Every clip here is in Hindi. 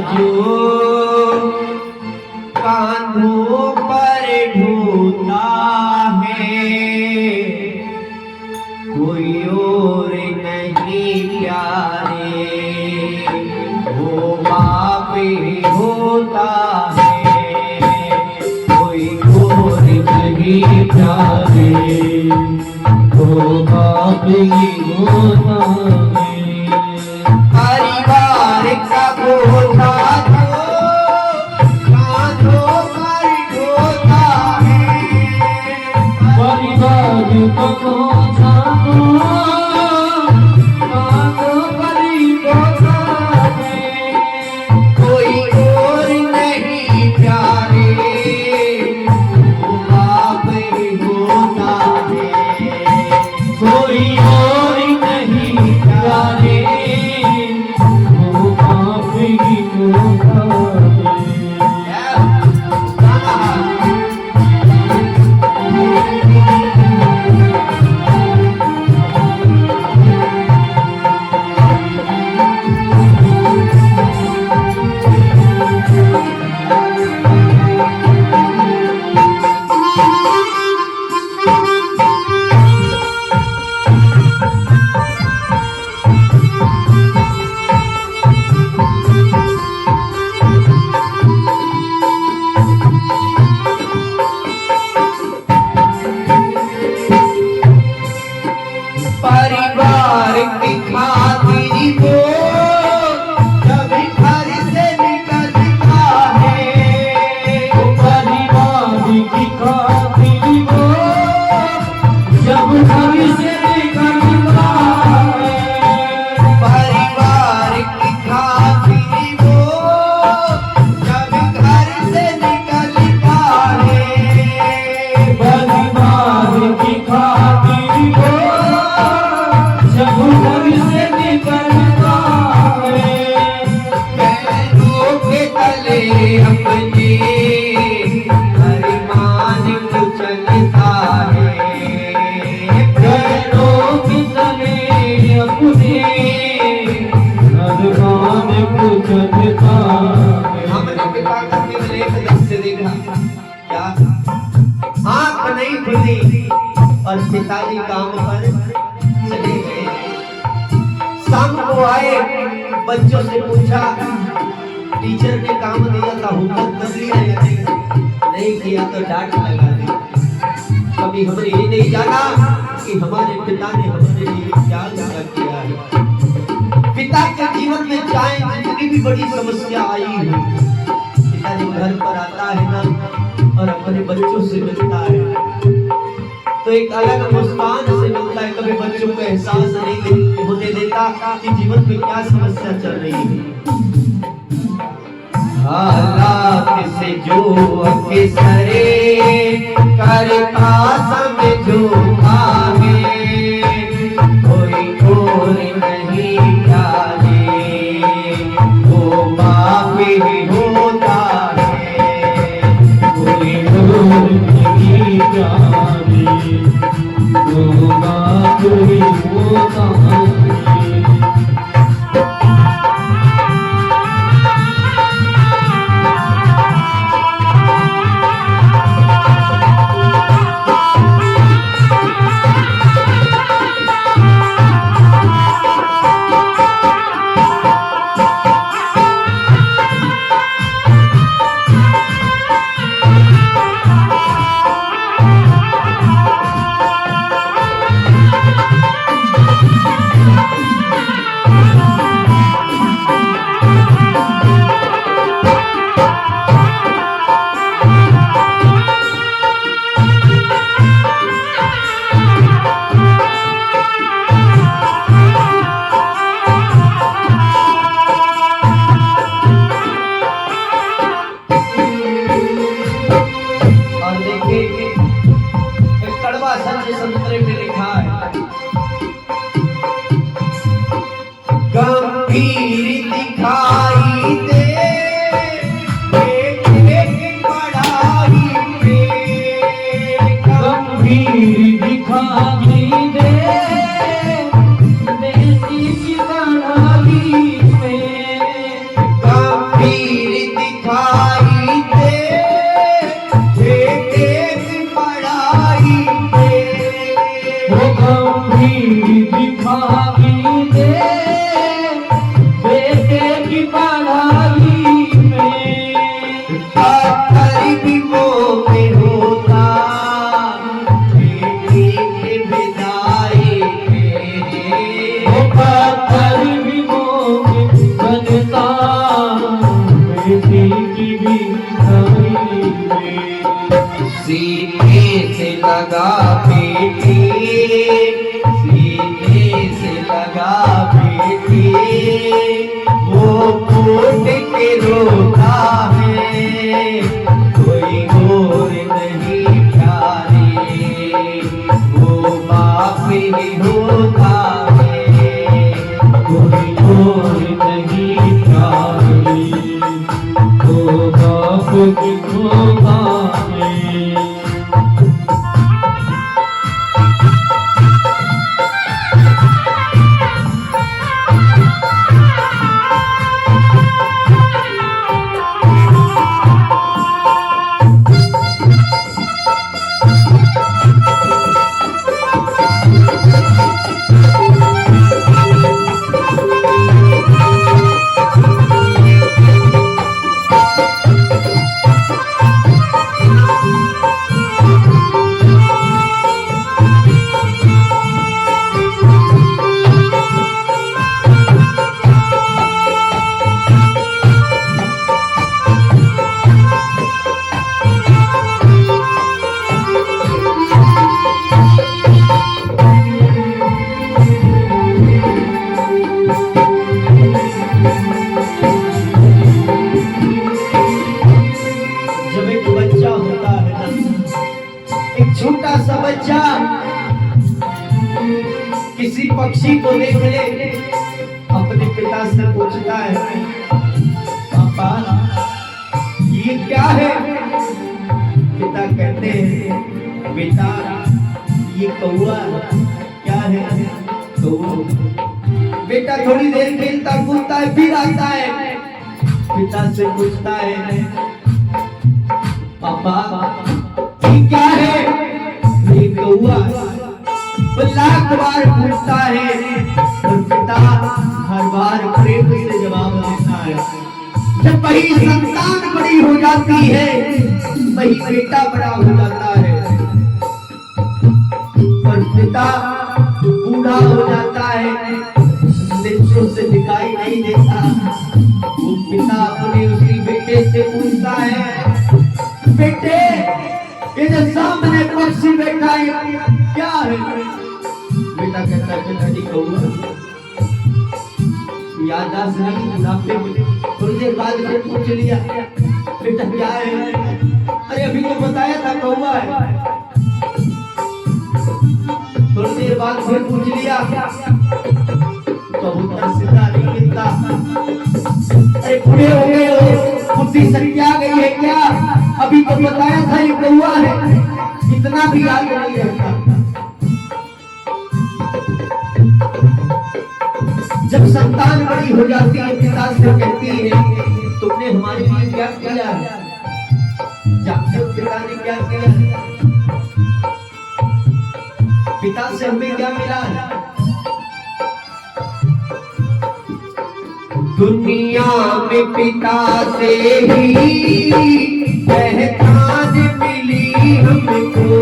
जो कांधों पर ढोता है कोई और नहीं प्यारे, वो बाप ही होता है कोई और नहीं प्यारे, वो बाप ही होता है। परिवार का बोझा और पिताजी काम पर चले गए। शाम को आए, बच्चों से पूछा टीचर ने काम दिया था होमवर्क कर लिया या नहीं किया तो डांट लगा दी। कभी हमने ये नहीं जाना कि हमारे पिता ने हमारे लिए क्या किया है। पिता के जीवन में चाहे जितनी भी बड़ी समस्या आई है, पिता जब घर पर आता है ना और अपने बच्चों से मिलता है तो एक अलग मुस्कान से मिलता है। कभी बच्चों को एहसास नहीं होने देता कि जीवन में क्या समस्या चल रही है। हालात से जो अकेसरे करता समझो आगे, कोई और नहीं जाने, वो बाप ही होता है कोई और नहीं जाने, वो बाप ही होता है। संतरे में लिखा है, गंभीर दिखाई दे एक पढ़ाई में, गंभीर दिखाई दे बेटी की पढ़ाई में, गंभीर सीखी भी सीने से लगा बेटी, सीने से लगा बेटी, वो फूट के रोता है, कोई और नहीं प्यारे, वो बाप ही होता है, कोई और नहीं प्यारी, तो बाप की होगा छोटा सा बच्चा किसी पक्षी को देख ले, अपने पिता से पूछता है, पापा ये क्या है? पिता कहते हैं, बेटा ये कौवा। क्या है? कौवा। बेटा थोड़ी देर खेलता कूदता है, फिर आता है, पिता से पूछता है, पापा ये क्या है? ये कौवा। वो लाख बार पूछता है और पिता हर बार प्रेम से जवाब देता है। जब वही संतान बड़ी हो जाती है, वही बेटा बड़ा हो जाता है और पिता बूढ़ा हो जाता है, नेत्रों से दिखाई नहीं देता। वो पिता अपने उसी बेटे से पूछता है, बेटे ये जो सामने पक्षी बैठा है क्या है? बेटा कहता है, पिताजी कौवा। याददाश्त नहीं, बुढ़ापे में थोड़ी देर बाद फिर पूछ लिया, बेटा क्या है? अरे अभी तो बताया था कौवा है। थोड़ी देर बाद फिर पूछ लिया, कबूतर सीधा नहीं गिरता। अरे बूढ़े हो गए हो, बुद्धि शक्ति आ गई है क्या? अभी तो बताया था ये कौवा है। इतना भी याद नहीं रहता। जब संतान बड़ी हो जाती है, पिता से कहती है, तुमने हमारे लिए क्या किया? जानते हो पिता ने क्या किया? पिता से हमें क्या मिला? दुनिया में पिता से ही पहचान मिली हमको,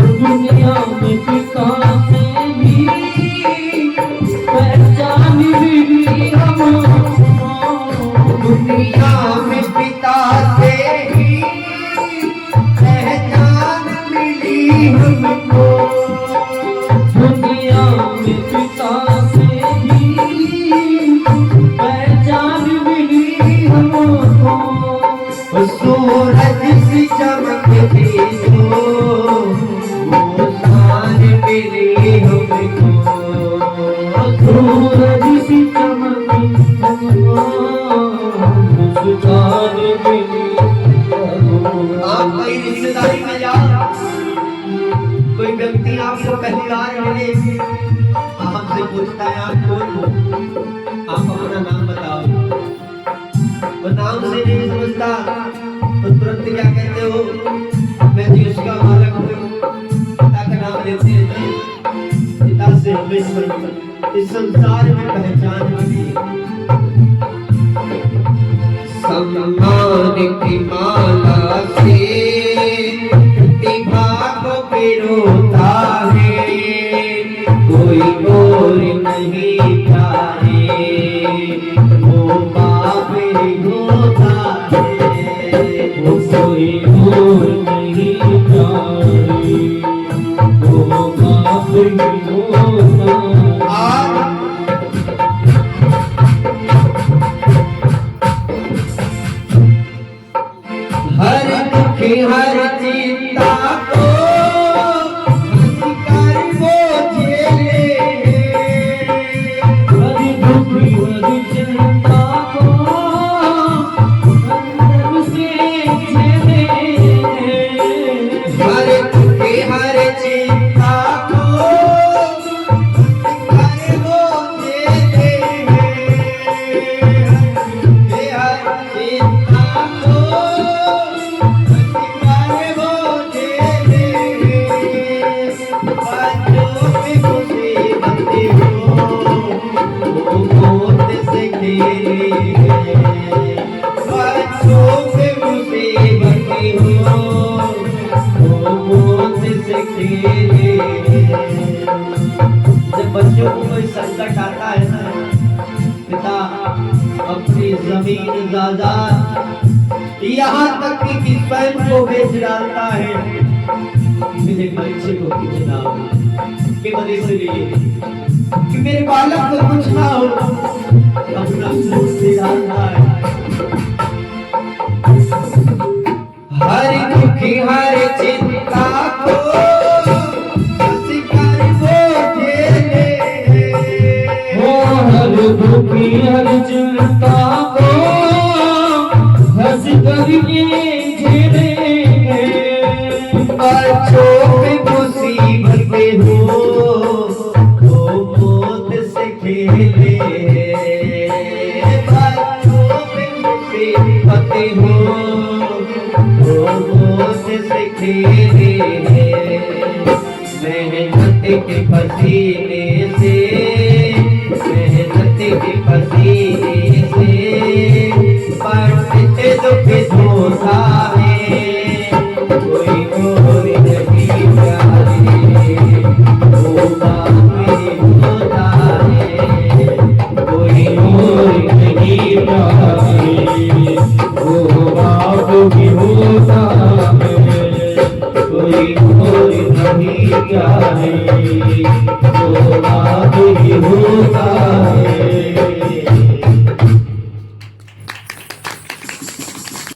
दुनिया में पिता से ही पहचान मिली हमको, दुनिया में पिता से ही पहचान मिली हमको, दुनिया में पिता से ही पहचान मिली हमको। सूरज सी चमकती हो, वो शान मिली हमको, सूरज सी चमकती हो, वो शान मिली हमको। आप कोई रिश्तेदारी में जाओ, कोई व्यक्ति आपको पहली बार मिले, आपसे पूछता है आप कौन हो? आप अपना नाम बताओ। वो नाम से नहीं समझता तो तुरंत क्या कहते हो? मैं जी उसका मालक हूँ। पिता का नाम लेते हैं, पिता से हमें इस संसार में पहचान मिली। सम्मान की माला से प्रतिभा को पिरोता है, कोई और नहीं प्यारे, वो बाप ही हो संकट आता है ना, पिता अपनी जमीन जायदाद यहाँ तक कि स्वयं को बेच डालता है मेरे बच्चे को कुछ ना हो, केवल इसलिए कि मेरे बालक को कुछ ना हो, अपना खून से डालता है। हर दुखी हर चिंता को हंस कर वो झेले, हर दुखी हर चिंता को हंस कर ये झेले, बच्चों पे मुसीबतें हो तो मौत से खेले, बच्चों पे मुसीबतें हो तो मौत से खेले, मेहनत के पसीने से, मेहनत के पसीने से बढ़ते दुख धोता है, कोई और नहीं प्यारे, वो बाप ही होता है, कोई और नहीं प्यारे, वो बाप भी होता है, कोई और नहीं प्यारे, वो बाप ही होता है।